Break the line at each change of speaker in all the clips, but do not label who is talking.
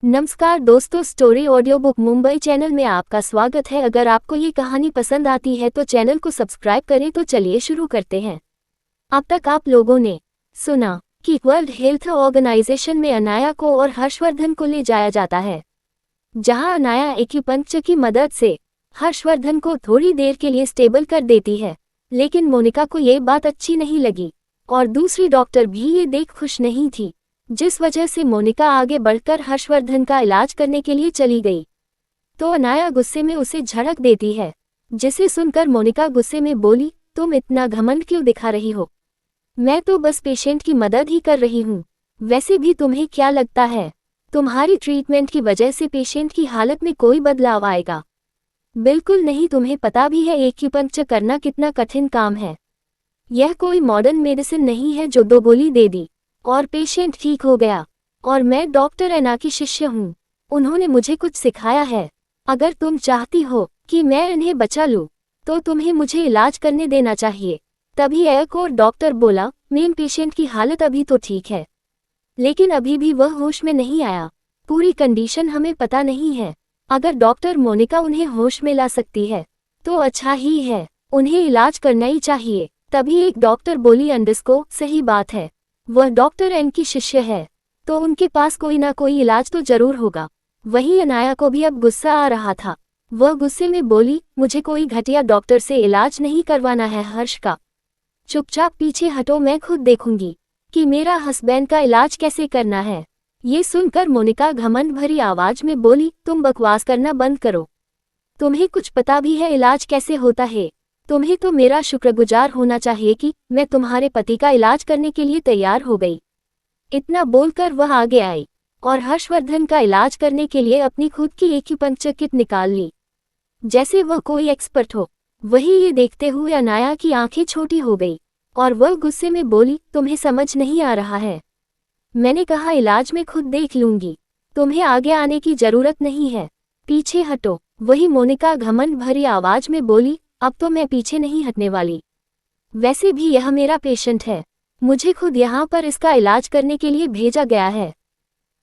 नमस्कार दोस्तों, story audio book Mumbai channel में आपका स्वागत है। अगर आपको ये कहानी पसंद आती है तो चैनल को सब्सक्राइब करें। तो चलिए शुरू करते हैं। अब तक आप लोगों ने सुना कि वर्ल्ड हेल्थ ऑर्गेनाइजेशन में अनाया को और हर्षवर्धन को ले जाया जाता है, जहां अनाया एक्यूपंक्चर की मदद से हर्षवर्धन को थोड़ी देर के लिए स्टेबल कर देती है। लेकिन मोनिका को ये बात अच्छी नहीं लगी और दूसरी डॉक्टर भी ये देख खुश नहीं थी, जिस वजह से मोनिका आगे बढ़कर हर्षवर्धन का इलाज करने के लिए चली गई। तो अनाया गुस्से में उसे झड़क देती है, जिसे सुनकर मोनिका गुस्से में बोली, तुम इतना घमंड क्यों दिखा रही हो? मैं तो बस पेशेंट की मदद ही कर रही हूँ। वैसे भी तुम्हें क्या लगता है तुम्हारी ट्रीटमेंट की वजह से पेशेंट की हालत में कोई बदलाव आएगा? बिल्कुल नहीं। तुम्हें पता भी है एक्यूपंक्चर करना कितना कठिन काम है। यह कोई मॉडर्न मेडिसिन नहीं है जो दो गोली दे दी और पेशेंट ठीक हो गया। और मैं डॉक्टर एना की शिष्य हूँ, उन्होंने मुझे कुछ सिखाया है। अगर तुम चाहती हो कि मैं इन्हें बचा लूँ तो तुम्हें मुझे इलाज करने देना चाहिए। तभी एक और डॉक्टर बोला, मेन पेशेंट की हालत अभी तो ठीक है, लेकिन अभी भी वह होश में नहीं आया। पूरी कंडीशन हमें पता नहीं है। अगर डॉक्टर मोनिका उन्हें होश में ला सकती है तो अच्छा ही है, उन्हें इलाज करना ही चाहिए। तभी एक डॉक्टर बोली, अंडरस्को, सही बात है, वह डॉक्टर एन की शिष्य है तो उनके पास कोई ना कोई इलाज तो जरूर होगा। वही अनाया को भी अब गुस्सा आ रहा था। वह गुस्से में बोली, मुझे कोई घटिया डॉक्टर से इलाज नहीं करवाना है हर्ष का। चुपचाप पीछे हटो, मैं खुद देखूंगी कि मेरा हस्बैंड का इलाज कैसे करना है। ये सुनकर मोनिका घमंड भरी आवाज में बोली, तुम बकवास करना बंद करो। तुम्हें कुछ पता भी है इलाज कैसे होता है? तुम्हें तो मेरा शुक्रगुजार होना चाहिए कि मैं तुम्हारे पति का इलाज करने के लिए तैयार हो गई। इतना बोलकर वह आगे आई और हर्षवर्धन का इलाज करने के लिए अपनी खुद की एक्यूपंक्चर किट निकाल ली, जैसे वह कोई एक्सपर्ट हो। वही ये देखते हुए अनाया की आंखें छोटी हो गई और वह गुस्से में बोली, तुम्हें समझ नहीं आ रहा है? मैंने कहा इलाज मैं खुद देख लूंगी, तुम्हें आगे आने की जरूरत नहीं है, पीछे हटो। वही मोनिका घमंड भरी आवाज में बोली, अब तो मैं पीछे नहीं हटने वाली। वैसे भी यह मेरा पेशेंट है, मुझे खुद यहाँ पर इसका इलाज करने के लिए भेजा गया है,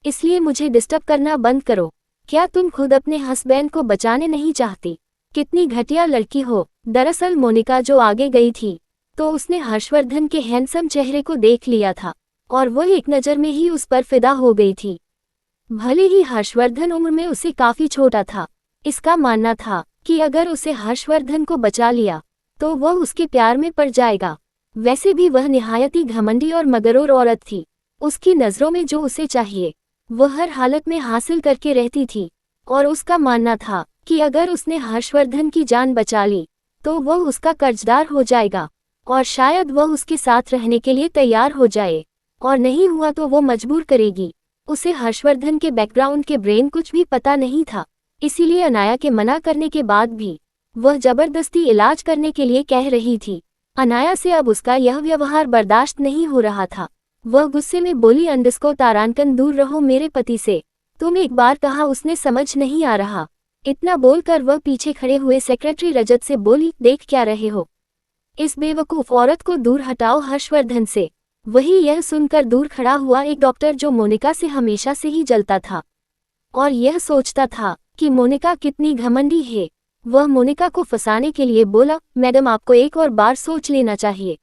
इसलिए मुझे डिस्टर्ब करना बंद करो। क्या तुम खुद अपने हस्बैंड को बचाने नहीं चाहती? कितनी घटिया लड़की हो। दरअसल मोनिका जो आगे गई थी तो उसने हर्षवर्धन के हैंडसम चेहरे को देख लिया था और वह एक नज़र में ही उस पर फिदा हो गई थी। भले ही हर्षवर्धन उम्र में उसे काफी छोटा था, इसका मानना था कि अगर उसे हर्षवर्धन को बचा लिया तो वह उसके प्यार में पड़ जाएगा। वैसे भी वह निहायत ही घमंडी और मगरूर औरत थी। उसकी नज़रों में जो उसे चाहिए वह हर हालत में हासिल करके रहती थी और उसका मानना था कि अगर उसने हर्षवर्धन की जान बचा ली तो वह उसका कर्जदार हो जाएगा और शायद वह उसके साथ रहने के लिए तैयार हो जाए, और नहीं हुआ तो वो मजबूर करेगी। उसे हर्षवर्धन के बैकग्राउंड के ब्रेन कुछ भी पता नहीं था, इसीलिए अनाया के मना करने के बाद भी वह जबरदस्ती इलाज करने के लिए कह रही थी। अनाया से अब उसका यह व्यवहार बर्दाश्त नहीं हो रहा था। वह गुस्से में बोली, अंडरस्को तारांकन, दूर रहो मेरे पति से। तुम एक बार कहा उसने समझ नहीं आ रहा। इतना बोलकर वह पीछे खड़े हुए सेक्रेटरी रजत से बोली, देख क्या रहे हो, इस बेवकूफ औरत को दूर हटाओ हर्षवर्धन से। वही यह सुनकर दूर खड़ा हुआ एक डॉक्टर, जो मोनिका से हमेशा से ही जलता था और यह सोचता था कि मोनिका कितनी घमंडी है, वह मोनिका को फंसाने के लिए बोला, मैडम आपको एक और बार सोच लेना चाहिए।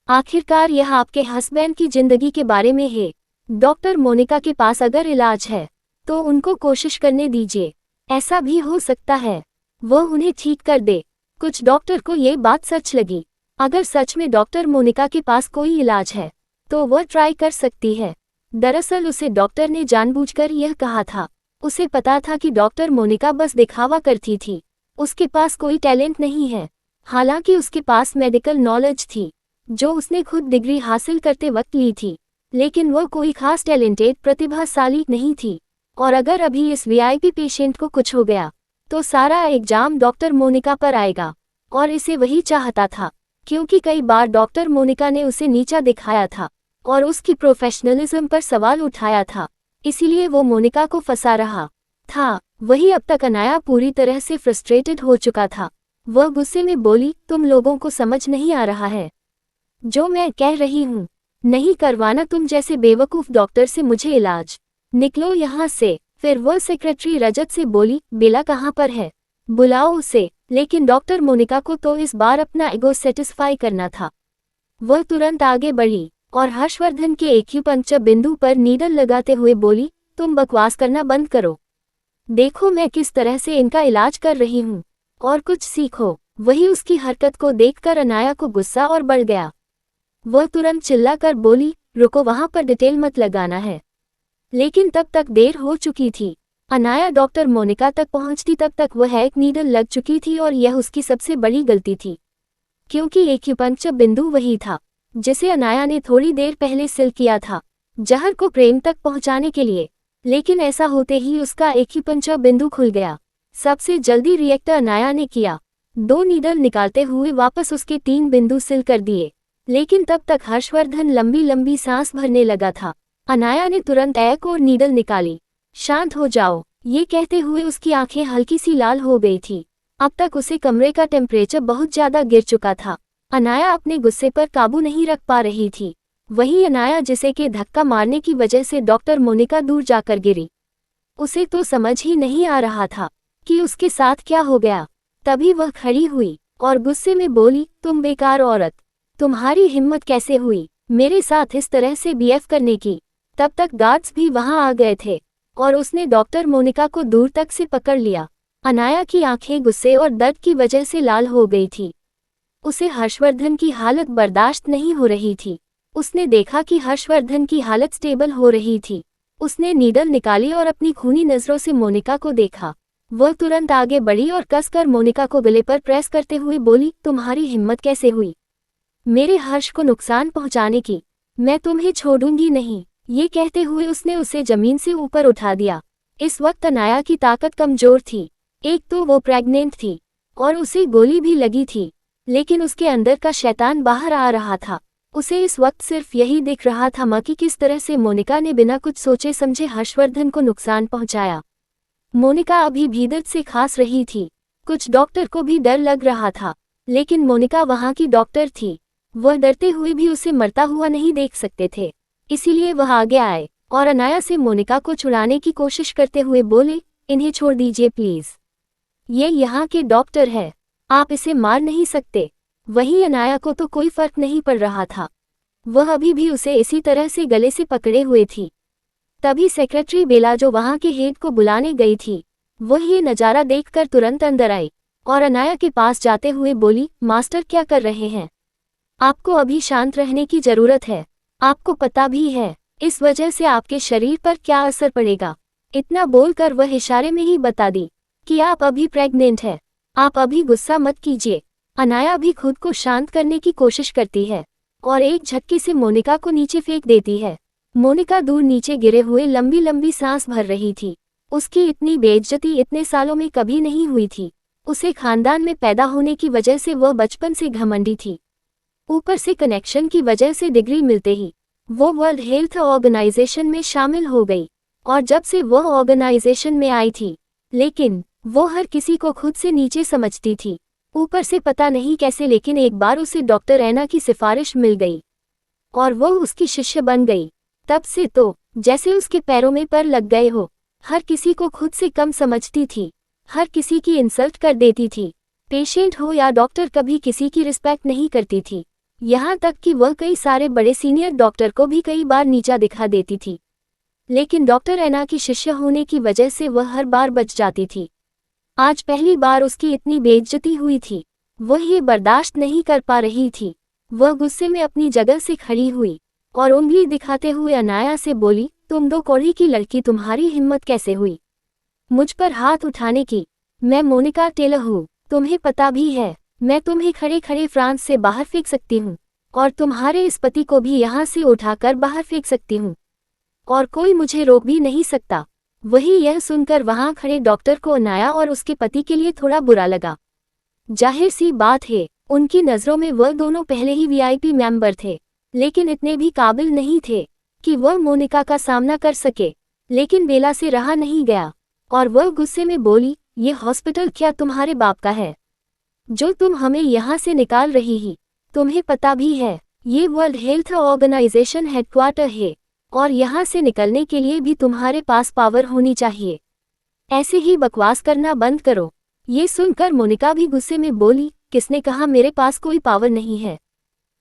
आखिरकार यह आपके हस्बैंड की जिंदगी के बारे में है। डॉक्टर मोनिका के पास अगर इलाज है तो उनको कोशिश करने दीजिए, ऐसा भी हो सकता है वह उन्हें ठीक कर दे। कुछ डॉक्टर को ये बात सच लगी। अगर सच में डॉक्टर मोनिका के पास कोई इलाज है तो वह ट्राई कर सकती है। दरअसल उसे डॉक्टर ने जानबूझकर यह कहा था। उसे पता था कि डॉक्टर मोनिका बस दिखावा करती थी, उसके पास कोई टैलेंट नहीं है। हालांकि उसके पास मेडिकल नॉलेज थी जो उसने खुद डिग्री हासिल करते वक्त ली थी, लेकिन वह कोई खास टैलेंटेड प्रतिभाशाली नहीं थी। और अगर अभी इस वीआईपी पेशेंट को कुछ हो गया तो सारा एग्जाम डॉक्टर मोनिका पर आएगा, और इसे वही चाहता था, क्योंकि कई बार डॉक्टर मोनिका ने उसे नीचा दिखाया था और उसकी प्रोफेशनलिज्म पर सवाल उठाया था, इसीलिए वो मोनिका को फंसा रहा था। वही अब तक अनाया पूरी तरह से फ्रस्ट्रेटेड हो चुका था। वह गुस्से में बोली, तुम लोगों को समझ नहीं आ रहा है जो मैं कह रही हूँ? नहीं करवाना तुम जैसे बेवकूफ डॉक्टर से मुझे इलाज, निकलो यहाँ से। फिर वह सेक्रेटरी रजत से बोली, बेला कहाँ पर है, बुलाओ उसे। लेकिन डॉक्टर मोनिका को तो इस बार अपना ईगो सेटिस्फाई करना था। वह तुरंत आगे बढ़ी और हर्षवर्धन के एक्यूपंक्चर बिंदु पर नीडल लगाते हुए बोली, तुम बकवास करना बंद करो, देखो मैं किस तरह से इनका इलाज कर रही हूँ, और कुछ सीखो। वही उसकी हरकत को देखकर अनाया को गुस्सा और बढ़ गया। वह तुरंत चिल्लाकर बोली, रुको, वहां पर डिटेल मत लगाना है। लेकिन तब तक देर हो चुकी थी। अनाया डॉक्टर मोनिका तक पहुंचती तब तक वह एक नीडल लग चुकी थी और यह उसकी सबसे बड़ी गलती थी, क्योंकि एक्यूपंक्चर बिंदु वही था जिसे अनाया ने थोड़ी देर पहले सील किया था जहर को प्रेम तक पहुंचाने के लिए। लेकिन ऐसा होते ही उसका एक्यूपंक्चर बिंदु खुल गया। सबसे जल्दी रिएक्टर अनाया ने किया, 2 नीडल निकालते हुए वापस उसके 3 बिंदु सील कर दिए। लेकिन तब तक हर्षवर्धन लंबी लंबी सांस भरने लगा था। अनाया ने तुरंत एक और नीडल निकाली। शांत हो जाओ, ये कहते हुए उसकी आंखें हल्की सी लाल हो गई थी। अब तक उसे कमरे का टेम्परेचर बहुत ज्यादा गिर चुका था। अनाया अपने गुस्से पर काबू नहीं रख पा रही थी। वही अनाया जिसे के धक्का मारने की वजह से डॉक्टर मोनिका दूर जाकर गिरी। उसे तो समझ ही नहीं आ रहा था कि उसके साथ क्या हो गया। तभी वह खड़ी हुई और गुस्से में बोली, तुम बेकार औरत, तुम्हारी हिम्मत कैसे हुई मेरे साथ इस तरह से बीएफ करने की। तब तक गार्ड्स भी वहां आ गए थे और उसने डॉक्टर मोनिका को दूर तक से पकड़ लिया। अनाया की आंखें गुस्से और दर्द की वजह से लाल हो गई थी। उसे हर्षवर्धन की हालत बर्दाश्त नहीं हो रही थी। उसने देखा कि हर्षवर्धन की हालत स्टेबल हो रही थी। उसने नीडल निकाली और अपनी खूनी नजरों से मोनिका को देखा। वह तुरंत आगे बढ़ी और कसकर मोनिका को गले पर प्रेस करते हुए बोली, तुम्हारी हिम्मत कैसे हुई मेरे हर्ष को नुकसान पहुंचाने की, मैं तुम्हें छोड़ूंगी नहीं। ये कहते हुए उसने उसे जमीन से ऊपर उठा दिया। इस वक्त अनाया की ताकत कमजोर थी। एक तो वो प्रेग्नेंट थी और उसे गोली भी लगी थी, लेकिन उसके अंदर का शैतान बाहर आ रहा था। उसे इस वक्त सिर्फ यही दिख रहा था कि किस तरह से मोनिका ने बिना कुछ सोचे समझे हर्षवर्धन को नुकसान पहुंचाया। मोनिका अभी भी दर्द से खांस रही थी। कुछ डॉक्टर को भी डर लग रहा था, लेकिन मोनिका वहां की डॉक्टर थी। वह डरते हुए भी उसे मरता हुआ नहीं देख सकते थे, इसीलिए वह आगे आए और अनाया से मोनिका को छुड़ाने की कोशिश करते हुए बोले, इन्हें छोड़ दीजिए प्लीज, ये यहाँ के डॉक्टर है, आप इसे मार नहीं सकते। वहीं अनाया को तो कोई फर्क नहीं पड़ रहा था। वह अभी भी उसे इसी तरह से गले से पकड़े हुए थी। तभी सेक्रेटरी बेला जो वहां के हेड को बुलाने गई थी, वह ये नज़ारा देखकर तुरंत अंदर आई और अनाया के पास जाते हुए बोली, मास्टर क्या कर रहे हैं, आपको अभी शांत रहने की जरूरत है। आपको पता भी है इस वजह से आपके शरीर पर क्या असर पड़ेगा। इतना बोलकर वह इशारे में ही बता दी कि आप अभी प्रेग्नेंट है। आप अभी गुस्सा मत कीजिए। अनाया भी खुद को शांत करने की कोशिश करती है और एक झटके से मोनिका को नीचे फेंक देती है। मोनिका दूर नीचे गिरे हुए लंबी लंबी सांस भर रही थी। उसकी इतनी बेइज्जती इतने सालों में कभी नहीं हुई थी। उसे खानदान में पैदा होने की वजह से वह बचपन से घमंडी थी। ऊपर से कनेक्शन की वजह से डिग्री मिलते ही वो वर्ल्ड हेल्थ ऑर्गेनाइजेशन में शामिल हो गई और जब से वह ऑर्गेनाइजेशन में आई थी, लेकिन वो हर किसी को खुद से नीचे समझती थी। ऊपर से पता नहीं कैसे, लेकिन एक बार उसे डॉक्टर ऐना की सिफारिश मिल गई और वो उसकी शिष्य बन गई। तब से तो जैसे उसके पैरों में पर लग गए हो। हर किसी को खुद से कम समझती थी, हर किसी की इंसल्ट कर देती थी। पेशेंट हो या डॉक्टर, कभी किसी की रिस्पेक्ट नहीं करती थी। यहाँ तक कि वह कई सारे बड़े सीनियर डॉक्टर को भी कई बार नीचा दिखा देती थी। लेकिन डॉक्टर ऐना की शिष्य होने की वजह से वह हर बार बच जाती थी। आज पहली बार उसकी इतनी बेइज्जती हुई थी। वह ये बर्दाश्त नहीं कर पा रही थी। वह गुस्से में अपनी जगह से खड़ी हुई और उंगली दिखाते हुए अनाया से बोली, तुम 2 कौड़ी की लड़की, तुम्हारी हिम्मत कैसे हुई मुझ पर हाथ उठाने की। मैं मोनिका टेलर हूँ, तुम्हें पता भी है। मैं तुम्हें खड़े खड़े फ्रांस से बाहर फेंक सकती हूँ और तुम्हारे इस पति को भी यहाँ से उठाकर बाहर फेंक सकती हूँ और कोई मुझे रोक भी नहीं सकता। वही यह सुनकर वहां खड़े डॉक्टर को अनाया और उसके पति के लिए थोड़ा बुरा लगा। जाहिर सी बात है, उनकी नज़रों में वह दोनों पहले ही वीआईपी मेंबर थे, लेकिन इतने भी काबिल नहीं थे कि वह मोनिका का सामना कर सके। लेकिन बेला से रहा नहीं गया और वह गुस्से में बोली, ये हॉस्पिटल क्या तुम्हारे बाप का है जो तुम हमें यहाँ से निकाल रही ही? तुम्हें पता भी है ये वर्ल्ड हेल्थ ऑर्गेनाइजेशन हेडक्वार्टर है और यहाँ से निकलने के लिए भी तुम्हारे पास पावर होनी चाहिए। ऐसे ही बकवास करना बंद करो। ये सुनकर मोनिका भी गुस्से में बोली, किसने कहा मेरे पास कोई पावर नहीं है?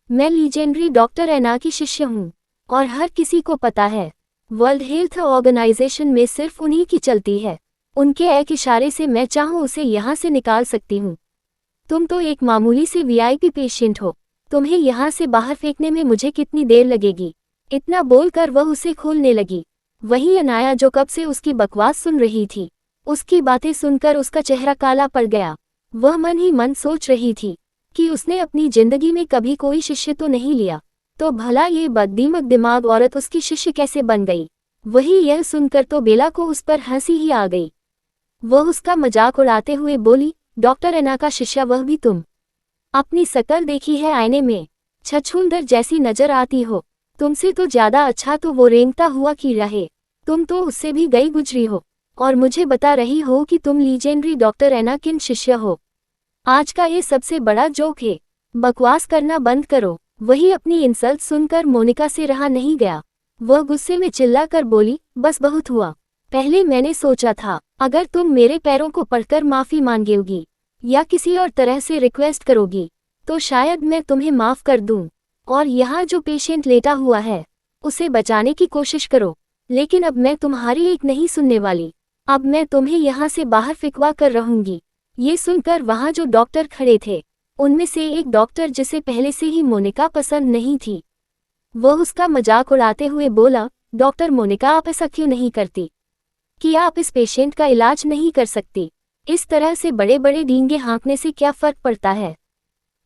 मैं लीजेंडरी डॉक्टर एना की शिष्य हूँ और हर किसी को पता है, वर्ल्ड हेल्थ ऑर्गेनाइजेशन में सिर्फ उन्हीं की चलती है। उनके एक इशारे से मैं चाहूँ उसे यहाँ से निकाल सकती हूँ। तुम तो एक मामूली से वीआईपी पेशेंट हो, तुम्हें यहाँ से बाहर फेंकने में मुझे कितनी देर लगेगी? इतना बोलकर वह उसे खोलने लगी। वहीं अनाया जो कब से उसकी बकवास सुन रही थी, उसकी बातें सुनकर उसका चेहरा काला पड़ गया। वह मन ही मन सोच रही थी कि उसने अपनी जिंदगी में कभी कोई शिष्य तो नहीं लिया, तो भला ये बददिमाग दिमाग औरत उसकी शिष्य कैसे बन गई? वही यह सुनकर तो बेला को उस पर हंसी ही आ गई। वह उसका मजाक उड़ाते हुए बोली, डॉक्टर एना का शिष्य वह भी तुम? अपनी शकल देखी है आईने में, छछूंदर जैसी नजर आती हो। तुमसे तो ज्यादा अच्छा तो वो रेंगता हुआ कीड़ा है। तुम तो उससे भी गई गुजरी हो और मुझे बता रही हो कि तुम लीजेंडरी डॉक्टर एना किन शिष्य हो? आज का ये सबसे बड़ा जोक है। बकवास करना बंद करो। वही अपनी इंसल्ट सुनकर मोनिका से रहा नहीं गया। वह गुस्से में चिल्लाकर बोली, बस बहुत हुआ। पहले मैंने सोचा था अगर तुम मेरे पैरों को पकड़कर माफी मांगोगी या किसी और तरह से रिक्वेस्ट करोगी तो शायद मैं तुम्हें माफ कर दूं। और यहाँ जो पेशेंट लेटा हुआ है उसे बचाने की कोशिश करो, लेकिन अब मैं तुम्हारी एक नहीं सुनने वाली। अब मैं तुम्हें यहाँ से बाहर फिकवा कर रहूंगी। ये सुनकर वहाँ जो डॉक्टर खड़े थे उनमें से एक डॉक्टर, जिसे पहले से ही मोनिका पसंद नहीं थी, वह उसका मजाक उड़ाते हुए बोला, डॉक्टर मोनिका आप ऐसा क्यों नहीं करती? कि आप इस पेशेंट का इलाज नहीं कर सकती? इस तरह से बड़े बड़े डींगे हाँकने से क्या फर्क पड़ता है?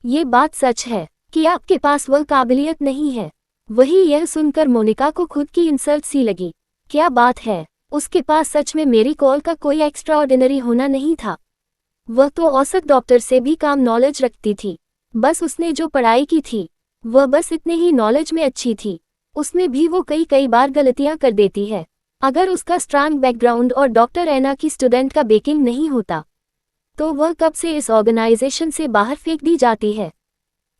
ये बात सच है कि आपके पास वह काबिलियत नहीं है। वही यह सुनकर मोनिका को खुद की इंसल्ट सी लगी। क्या बात है, उसके पास सच में मेरी कॉल का कोई एक्स्ट्रा ऑर्डिनरी होना नहीं था। वह तो औसत डॉक्टर से भी कम नॉलेज रखती थी। बस उसने जो पढ़ाई की थी वह बस इतने ही नॉलेज में अच्छी थी। उसमें भी वो कई बार गलतियां कर देती है। अगर उसका स्ट्रांग बैकग्राउंड और डॉक्टर एना की स्टूडेंट का बेकिंग नहीं होता तो वह कब से इस ऑर्गेनाइजेशन से बाहर फेंक दी जाती है।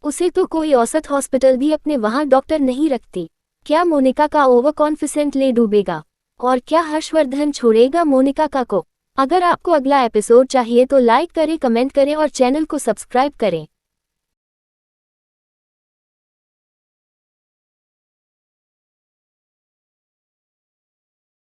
उसे तो कोई औसत हॉस्पिटल भी अपने वहां डॉक्टर नहीं रखती। क्या मोनिका का ओवर कॉन्फिडेंट ले डूबेगा और क्या हर्षवर्धन छोड़ेगा मोनिका का को? अगर आपको अगला एपिसोड चाहिए तो लाइक करें, कमेंट करें और चैनल को सब्सक्राइब करें।